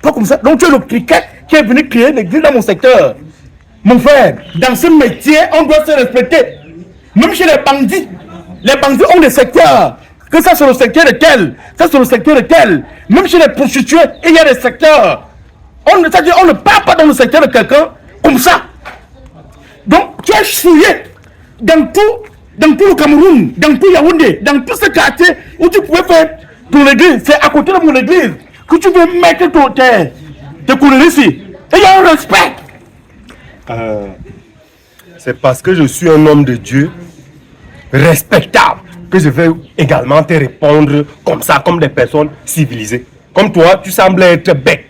Pas comme ça. Donc tu es le cricket qui est venu créer l'église dans mon secteur. Mon frère, dans ce métier, on doit se respecter. Même chez les bandits ont des secteurs. Que ça c'est le secteur de tel, ça c'est le secteur de tel. Même chez les prostituées, il y a des secteurs. C'est-à-dire, on ne parle pas dans le secteur de quelqu'un comme ça. Donc, tu es fouillé dans tout le Cameroun, dans tout Yaoundé, dans tout ce quartier où tu pouvais faire ton église. C'est à côté de mon église que tu veux mettre tes couleurs ici. Et il y a un respect. C'est parce que je suis un homme de Dieu respectable que je vais également te répondre comme ça, comme des personnes civilisées. Comme toi, tu sembles être bête.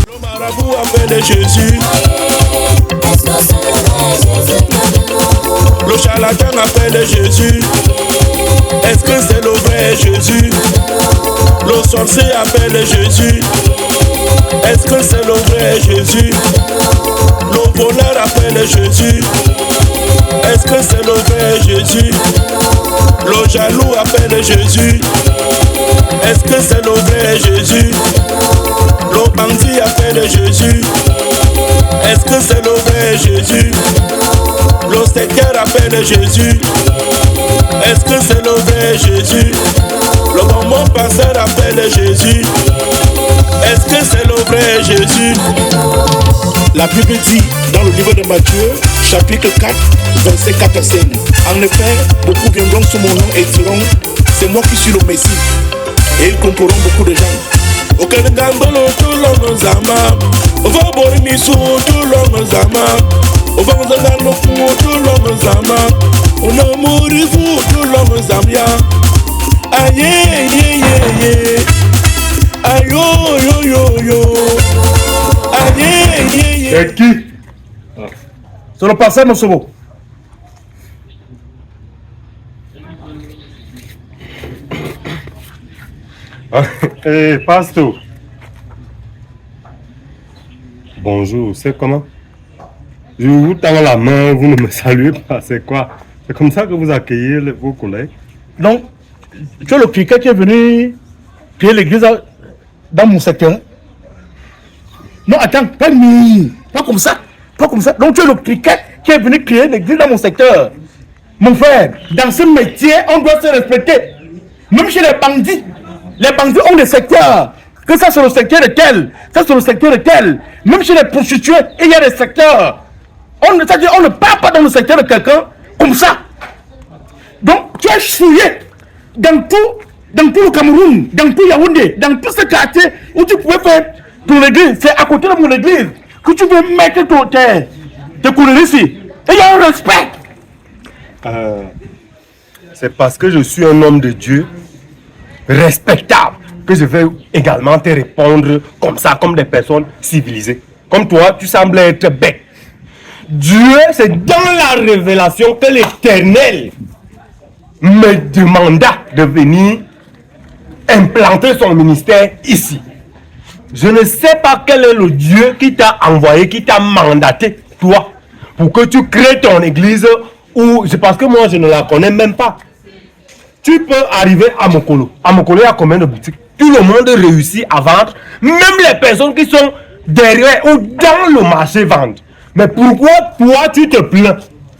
Le marabout appelle Jésus. Le charlatan appelle Jésus. Est-ce que c'est le vrai Jésus? Le sorcier appelle Jésus. Est-ce que c'est le vrai Jésus? Le voleur appelle Jésus. Est-ce que c'est le vrai Jésus? Le jaloux appelle Jésus. Est-ce que c'est le vrai Jésus? Le bandit appelle Jésus. Est-ce que c'est le vrai Jésus? Le secteur appelle Jésus. Est-ce que c'est le vrai Jésus? Le bonbon passeur appelle Jésus. Est-ce que c'est le vrai Jésus? La Bible dit dans le livre de Matthieu, chapitre 4, verset 4 à 5. En effet, beaucoup viendront sous mon nom et diront, c'est moi qui suis le Messie. Et ils comprendront beaucoup de gens. Aucun gambolo tout l'homme zama. Va boire sous tout l'homme zama. Va vous donner le fou tout l'homme zama. On a mouru vous tout l'homme zamia. Aïe aïe aïe aïe yo yo yo. Aïe aïe aïe. C'est qui? C'est le pasteur Mosobo. Hey, pasteur. Bonjour, c'est comment? Je vous tends la main, vous ne me saluez pas, c'est quoi? C'est comme ça que vous accueillez vos collègues? Donc, tu es le cricket qui est venu créer l'église dans mon secteur. Non, attends, pas comme ça. Pas comme ça. Donc, tu es le cricket qui est venu créer l'église dans mon secteur. Mon frère, dans ce métier, on doit se respecter. Même chez les bandits ont des secteurs. Que ça c'est le secteur de tel, ça c'est le secteur de tel. Même chez les prostituées, il y a des secteurs. C'est-à-dire, on ne parle pas dans le secteur de quelqu'un comme ça. Donc, tu es fouillé dans tout le Cameroun, dans tout Yaoundé, dans tout ce quartier où tu pouvais faire ton église. C'est à côté de mon église que tu veux mettre tes couleurs ici. Et il y a un respect. C'est parce que je suis un homme de Dieu respectable que je vais également te répondre comme ça, comme des personnes civilisées. Comme toi, tu sembles être bête. Dieu, c'est dans la révélation que l'Éternel me demanda de venir implanter son ministère ici. Je ne sais pas quel est le Dieu qui t'a envoyé, qui t'a mandaté, toi, pour que tu crées ton église, ou parce que moi, je ne la connais même pas. Tu peux arriver à Mokolo. À Mokolo, il y a combien de boutiques? Tout le monde réussit à vendre. Même les personnes qui sont derrière ou dans le marché vendent. Mais pourquoi toi, tu te plains?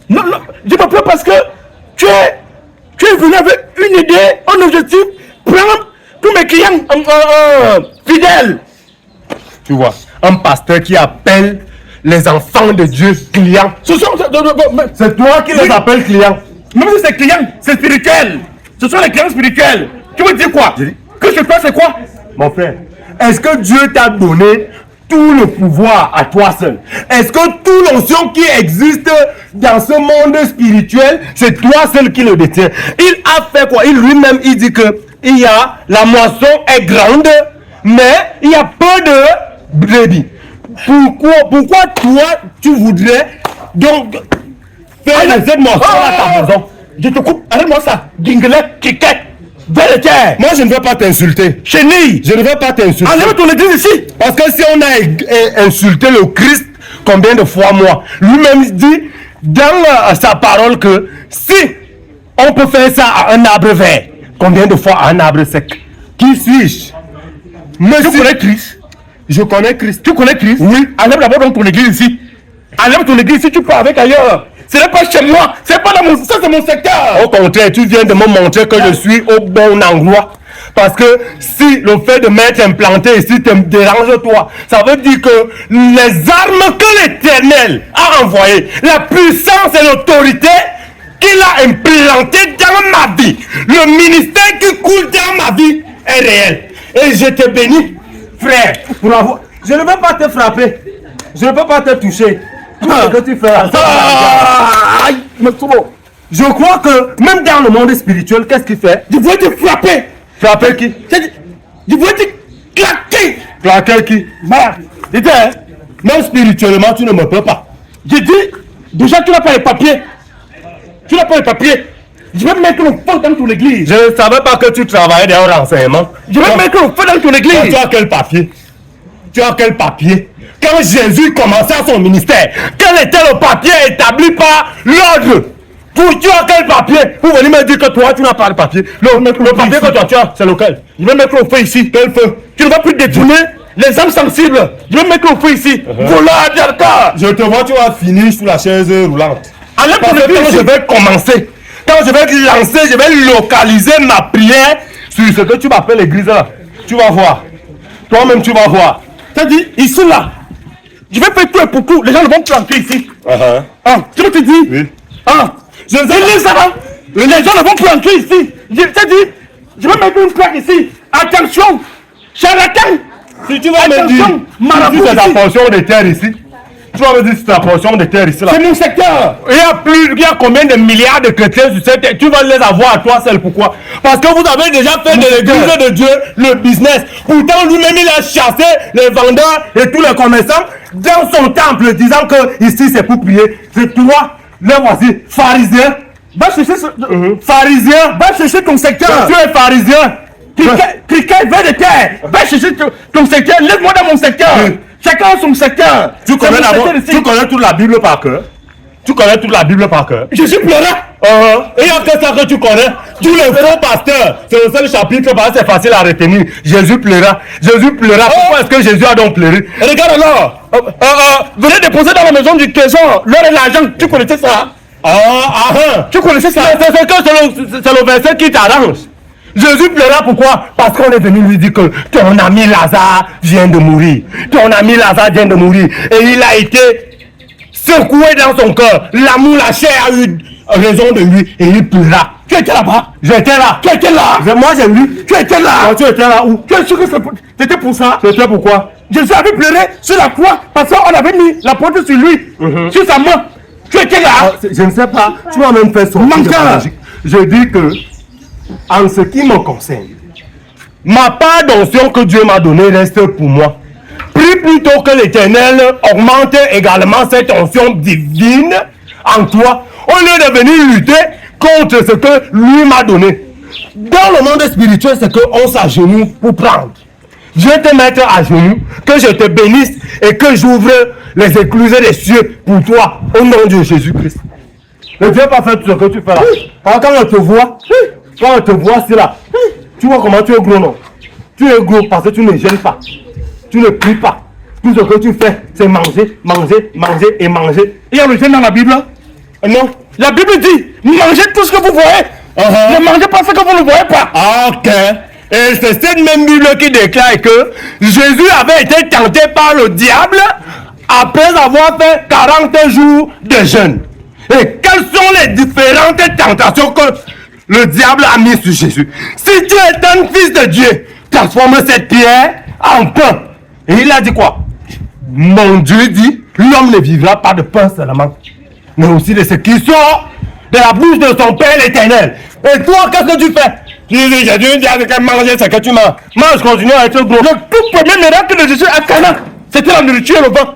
Non, je me plains parce que tu es venu avec une idée, un objectif, prendre tous mes clients fidèles. Tu vois, un pasteur qui appelle les enfants de Dieu clients. C'est toi qui les appelles clients. Même si c'est client, c'est spirituel. Ce sont les clients spirituels. Tu veux dire quoi? Que je fais, c'est quoi? Mon frère, est-ce que Dieu t'a donné tout le pouvoir à toi seul? Est-ce que toute l'onction qui existe dans ce monde spirituel, c'est toi seul qui le détient? Il a fait quoi? Il lui-même, il dit que la moisson est grande, mais il y a peu de brebis. Pourquoi toi, tu voudrais donc faire cette moisson à ta maison? Je te coupe, arrête-moi ça. Dinguelet, cricket. vers les terres. Moi, je ne veux pas t'insulter. Chenille. Je ne veux pas t'insulter. Enlève ton église ici. Parce que si on a insulté le Christ, combien de fois moi? Lui-même dit dans sa parole que si on peut faire ça à un arbre vert, combien de fois à un arbre sec? Qui suis-je? Tu connais Christ? Je connais Christ. Tu connais Christ? Oui. Enlève d'abord dans ton église ici. Enlève ton église ici, tu pars avec ailleurs. Ce n'est pas chez moi, c'est pas dans mon... Ça, c'est mon secteur. Au contraire, tu viens de me montrer que je suis au bon endroit. Parce que si le fait de m'être implanté ici te dérange toi, ça veut dire que les armes que l'Éternel a envoyées, la puissance et l'autorité qu'il a implantées dans ma vie, le ministère qui coule dans ma vie est réel. Et je te bénis, frère, pour avoir... Je ne veux pas te frapper, je ne peux pas te toucher. Tout ce que tu fais là, je crois que même dans le monde spirituel, qu'est-ce qu'il fait? Je voulais te frapper. Frapper qui? Je voulais te claquer. Claquer qui? Voilà. Dis-toi, hein? Même spirituellement, tu ne me peux pas. J'ai dit, déjà tu n'as pas les papiers. Tu n'as pas les papiers. Je vais mettre le feu dans ton église. Je ne savais pas que tu travaillais dans le renseignement. Je vais mettre le feu dans ton église. Tu as quel papier? Tu as quel papier? Quand Jésus commençait son ministère, quel était le papier établi par l'ordre? Tu as quel papier? Vous venez me dire que toi, tu n'as pas de papier. Le papier que toi tu as, c'est lequel? Je vais mettre le feu ici. Quel feu? Tu ne vas plus détourner les âmes sensibles. Je vais mettre le feu ici. Voilà, Diarka. Je te vois, tu vas finir sous la chaise roulante. Enlève ton Parce que église quand ici. je vais commencer, quand je vais lancer, je vais localiser ma prière sur ce que tu m'appelles l'église là. Tu vas voir. Toi-même, tu vas voir. T'as dit, ici là. Je vais faire tout et pour tout. Les gens vont planter ici. Ah, tu me te dis? Oui. Ah, je lis ça là. Les gens vont planter ici. Je t'ai dit, je vais mettre une plaque ici. Attention, charlatan. Si tu vas me dire, si c'est ta portion de terre ici, tu vas me dire si c'est ta portion de terre ici là. C'est mon secteur. Il y a combien de milliards de chrétiens sur cette terre? Tu vas les avoir à toi seul. Pourquoi? Parce que vous avez déjà fait de l'église de Dieu le business. Pourtant, lui-même, il a chassé les vendeurs et tous les commerçants dans son temple, disant que ici c'est pour prier. C'est toi, les voici, pharisien. Va chercher ce... Pharisien. Va chercher ton secteur. Tu es pharisien. Quelqu'un veut de terre. Va chercher ton secteur. Laisse-moi dans mon secteur. Chacun a son secteur. Tu connais toute la Bible par cœur. Tu connais toute la Bible par cœur. Je suis pleurant. Et il n'y a que ça que tu connais. Tous les faux pasteurs, c'est le seul chapitre parce que c'est facile à retenir. Jésus pleura. Jésus pleura. Pourquoi est-ce que Jésus a donc pleuré? Regarde alors. Venez déposer dans la maison du trésor l'or et l'argent. Tu connaissais ça? Tu connaissais ça? C'est le verset qui t'arrange. Jésus pleura pourquoi? Parce qu'on est venu lui dire que ton ami Lazare vient de mourir. Ton ami Lazare vient de mourir. Et il a été secoué dans son cœur. L'amour, la chair a eu raison de lui et il pleura. Tu étais là-bas? J'étais là. Tu étais là? Moi j'ai lu. Tu étais là? Tu étais là où? Tu es sûr que c'était pour ça? C'était pourquoi? Jésus avait pleuré sur la croix parce qu'on avait mis la porte sur lui, sur sa main. Tu étais là? Je ne sais pas. Tu m'as même fait sortir de ma logique. Je dis que, en ce qui me concerne, ma part d'onction que Dieu m'a donnée reste pour moi. Prie plutôt que l'Éternel augmente également cette onction divine en toi, au lieu de venir lutter contre ce que lui m'a donné. Dans le monde spirituel, c'est qu'on s'agenouille pour prendre. Je vais te mettre à genoux, que je te bénisse et que j'ouvre les écluses des cieux pour toi, au nom de Jésus-Christ. Ne viens pas faire tout ce que tu fais là. Quand on te voit, c'est là. Tu vois comment tu es gros, non? Tu es gros parce que tu ne gênes pas. Tu ne pries pas. Tout ce que tu fais, c'est manger, manger, manger et manger. Il y a le gêne dans la Bible? Non. La Bible dit, mangez tout ce que vous voyez. Ne mangez pas ce que vous ne voyez pas. Ok. Et c'est cette même Bible qui déclare que Jésus avait été tenté par le diable après avoir fait 40 jours de jeûne. Et quelles sont les différentes tentations que le diable a mises sur Jésus? Si tu es un fils de Dieu, transforme cette pierre en pain. Et il a dit quoi? Mon Dieu dit, l'homme ne vivra pas de pain seulement, mais aussi de ce qui sort de la bouche de son Père l'Éternel. Et toi, qu'est-ce que tu fais? Tu dis, Jésus dit à manger ce que tu manges. Mange, continue à être gros. Le tout premier miracle de Jésus à Cana, c'était la nourriture et le vin.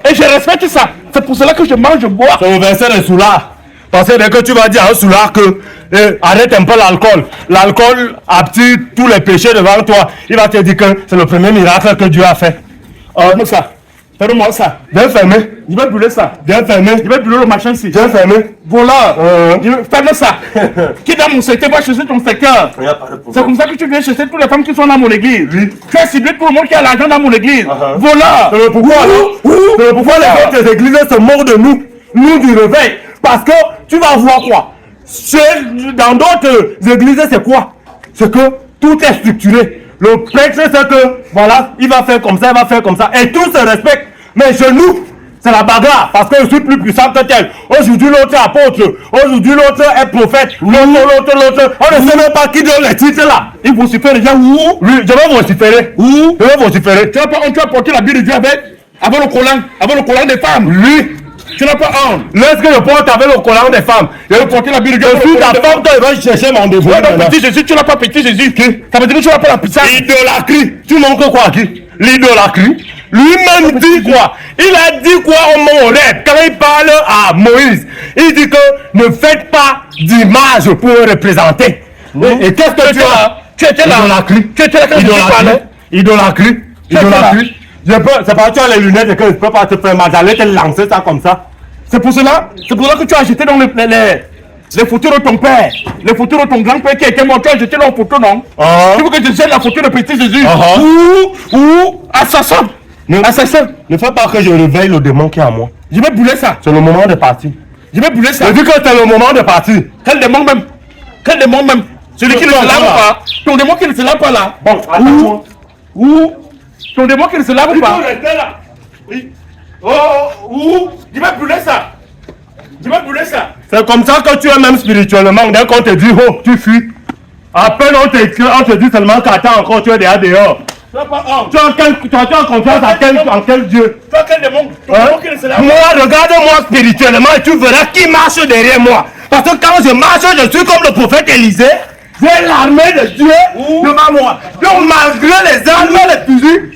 Et je respecte ça. C'est pour cela que je mange, je bois. C'est au verset des soulards. Parce que dès que tu vas dire à un soulard que Et arrête un peu l'alcool. L'alcool attire tous les péchés devant toi. Il va te dire que c'est le premier miracle que Dieu a fait. Fais-moi ça. Fais-moi ça. Viens fermer. Je vais brûler ça. Viens fermer. Je vais brûler le machin ici. Viens fermer. Voilà. Fais-moi ça. Qui dans mon secteur va chercher ton secteur. C'est comme ça que tu viens chercher toutes les femmes qui sont dans mon église. Oui. Tu as ciblé tout le monde qui a l'argent dans mon église. Voilà. C'est pourquoi, c'est pourquoi les autres églises se moquent de nous. Nous du réveil. Parce que tu vas voir quoi. Dans d'autres églises, c'est quoi? C'est que tout est structuré. Le prêtre, c'est que, voilà, il va faire comme ça, il va faire comme ça. Et tout se respecte. Mais chez nous, c'est la bagarre. Parce que je suis plus puissant que tel. Aujourd'hui, l'autre est apôtre. Aujourd'hui, l'autre est prophète. L'autre. On ne sait même pas qui donne les titres là. Il vocifère déjà où? Oui, je vais vociférer. Où? Je vais vociférer. Tu as porté la Bible de Dieu avec le collant des femmes. Lui. Tu n'as pas honte. Laisse que je porte avec le collant des femmes. Je vais porter la Bible de Dieu. Je suis ta femme, toi, il va chercher mon dévouement. Petit Jésus, tu n'as pas petit Jésus. Ça veut dire que tu n'as pas la pizza. L'idolâtrie. Tu manques quoi à qui? L'idolâtrie. Lui-même dit quoi? Il a dit quoi au mont Horeb quand il parle à Moïse? Il dit que ne faites pas d'image pour représenter. Et qu'est-ce que tu as? Tu étais là. Idolâtrie. Tu étais là quand tu parlais. Idolâtrie. C'est pas tu as les lunettes et que je peux pas te faire mal. J'allais te lancer ça comme ça. C'est pour cela que tu as jeté dans les photos de ton père, les photos de ton grand-père qui était mort. Tu as jeté leurs photos, non? Tu veux que je jette la photo de petit Jésus? Ou assassin. Assassin. Ne fais pas que je réveille le démon qui est en moi. Je vais brûler ça. C'est le moment de partir. Je vais brûler ça. Je dis que c'est le moment de partir. Quel démon même? Quel démon même? Celui qui ne se lave pas. Ton démon qui ne se lave pas là. Bon, attends-moi. Ou ton démon qui ne se lave pas. Là. Oui. Je vais brûler ça. Je vais brûler ça. C'est comme ça que tu es même spirituellement. Dès qu'on te dit, oh, tu fuis. À peine on te dit seulement qu'attends encore, tu es déjà dehors. Tu n'as pas honte. Tu as confiance en quel Dieu? Tu as quel démon? Ton démon qui ne se lave pas. Moi, regarde-moi spirituellement et tu verras qui marche derrière moi. Parce que quand je marche, je suis comme le prophète Élisée. J'ai l'armée de Dieu devant moi. Donc malgré les armes, les fusils,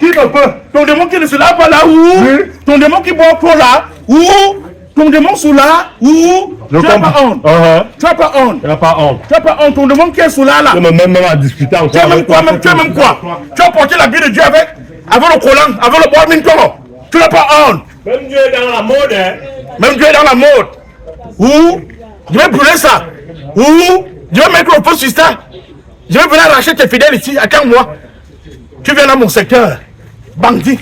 qui me peut? Ton démon qui ne se lave pas là ton démon qui boit trop là ton démon sous là tu n'as pas honte. Tu n'as pas honte. Tu n'as pas honte. Tu n'as pas honte. Ton démon qui est sous là. Je me mets même à discuter encore. Tu as même quoi même? Tu as même quoi? Tu as porté la Bible de Dieu avec le collant, avec le bois mintoro. Tu n'as pas honte. Même Dieu est dans la mode. Même Dieu est dans la mode. Je vais brûler ça. Je vais mettre le feu sur ça. Je vais venir arracher tes fidèles ici. Attends-moi. Tu viens dans mon secteur. Bandit.